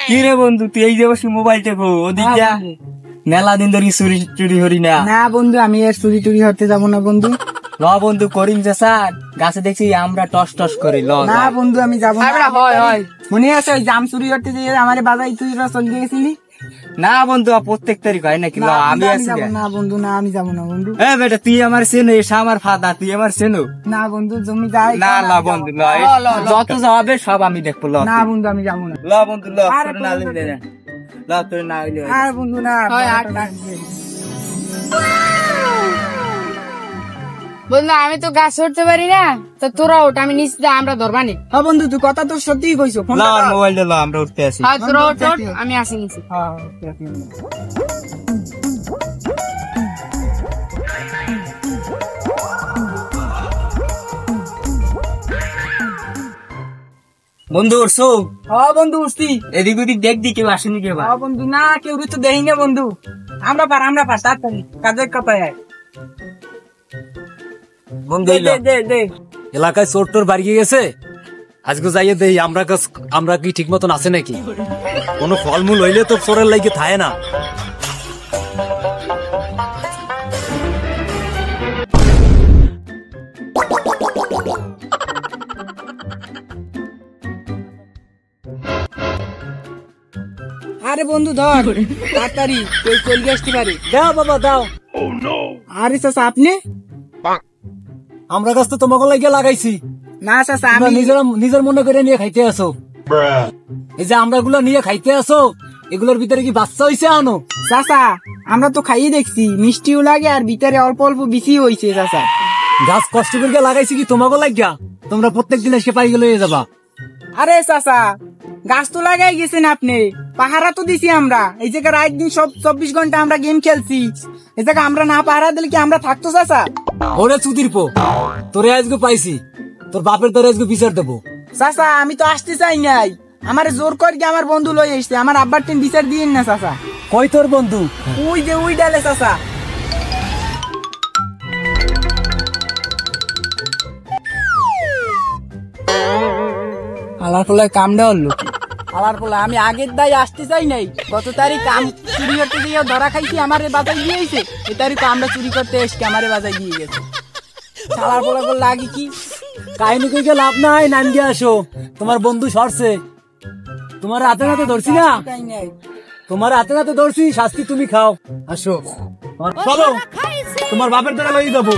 কি রে বন্ধু তুই এই যে বসে মোবাইল টেপো ওদিকে মেলা দিন ধরে চুরি চুরি হরি না। না বন্ধু আমি আর চুরি টুরি হতে যাবো না বন্ধু। ল বন্ধু করিম স্যার গাছে দেখছি আমরা টস টস করি ল না বন্ধু আমি যাবো না। হয় হয় মনে আছে ওই জাম চুরি করতে যে আমার বাজাই তুই চলে গেছিলি? না বন্ধু প্রত্যেক তারিখ হয় নাকি? ল আমি আছি না বন্ধু না আমি যাবো না বন্ধু। এ বেটা তুই আমার চেনো এসা আমার ফাদা তুই আমার চেনো না বন্ধু জমি যাই না ল বন্ধু ল যত যাবে সব আমি দেখবো ল না বন্ধু আমি যাবো না। ল বন্ধু ল তোর না লিলে না ল তোর না হইলে আর বন্ধু না বন্ধু আমি তো গাছ ধরতে পারি না, তো তোরা ওঠ, আমি নিচে যা, আমরা ধরবানি। হ্যাঁ বন্ধু তুই কথা তো সত্যিই কইছো। ল মোবাইলটা ল আমরা উঠতে আসি। হ্যাঁ তোরা ওঠ, আমি আসি নিচে। বন্ধু উঠছো? হ্যাঁ বন্ধু উঠছি। এদিক ওদিক দেখ দি কেউ আসেনি কেউ। হ্যাঁ বন্ধু না কেউ তো দেই না বন্ধু। আমরা পার তাড়াতাড়ি কাজের কথায় আয়। বন্ধু দে এলাকায় চোর টোর বাড়িয়ে গেছে, আজকে যাইয়ে দেই আমরা কি ঠিক মতন আছে নাকি। কোনো ফলমূল হইলে তো চোরের লাইগে থাকে না। আরে বন্ধু ধর তাড়াতাড়ি তুই চলে আসতে পারি। দাও বাবা দাও। আরে চাচা আপনি? আমরা গাছ তো তোমাকে লাগিয়ে লাগাইছি। না চাচা তোমরা আমি নিজের মনে করে নিয়ে খাইতে আসো। এই যে আমরা গুলো নিয়ে খাইতে আসো, এগুলোর ভিতরে কি বাচ্চা হইছে আনো? চাচা আমরা তো খাইয়ে দেখছি মিষ্টিও লাগে আর ভিতরে অল্প অল্প বেশি হয়েছে চাচা। গাছ কষ্ট করে লাগাইছি কি তোমাকে লাগিয়া? তোমরা প্রত্যেক দিন এসে পাই গেলে যাবা। আরে চাচা গাছ তো লাগাই গেছেন আপনি, পাহারা তো দিছি আমরা। এই জায়গায় রাত দিন সব 24 ঘন্টা আমরা গেম খেলছি। এই জায়গায় আমরা না পাহারা দিলে কি আমরা থাকতো চাচা? ওরে চুদির পো, তোরে আজকে পাইছি, তোর বাপের তোরে আজকে বিচার দেবো। চাচা আমি তো আসতে চাই নাই, আমার জোর করে আমার বন্ধু লই এসছে। আমার আব্বার টেন বিচার দিন না চাচা। কই তোর বন্ধু? ওই যে ওই ডালে চাচা। আলার ফলে কামটা হলো আলার ফলে আমি আগের দায় আসতে চাই নাই। গত তারিখ কাম চুরি করতে গিয়ে ধরা খাইছি, আমারে বাজাই দিয়েছে। এই তারিখ আমরা চুরি করতে এসছি, আমারে বাজাই দিয়ে গেছে। আলার ফলে বললে আগে কি কাহিনী কইকে লাভ নাই, নাম দিয়ে আসো। তোমার বন্ধু সরছে, তোমার হাতে নাতে ধরছি না, তোমার হাতে নাতে ধরছি, শাস্তি তুমি খাও। আসো চলো, তোমার বাপের দ্বারা লই যাবো।